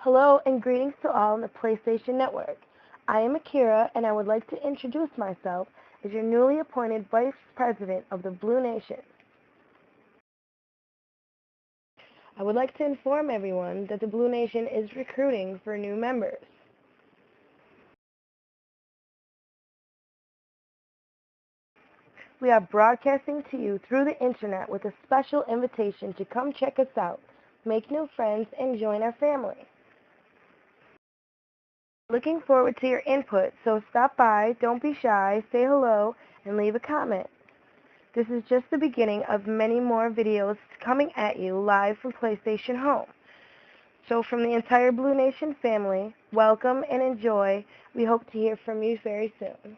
Hello and greetings to all on the PlayStation Network. I am Akira and I would like to introduce myself as your newly appointed Vice President of the Blue Nation. I would like to inform everyone that the Blue Nation is recruiting for new members. We are broadcasting to you through the internet with a special invitation to come check us out, make new friends, and join our family. Looking forward to your input, so stop by, don't be shy, say hello, and leave a comment. This is just the beginning of many more videos coming at you live from PlayStation Home. So from the entire Blue Nation family, welcome and enjoy. We hope to hear from you very soon.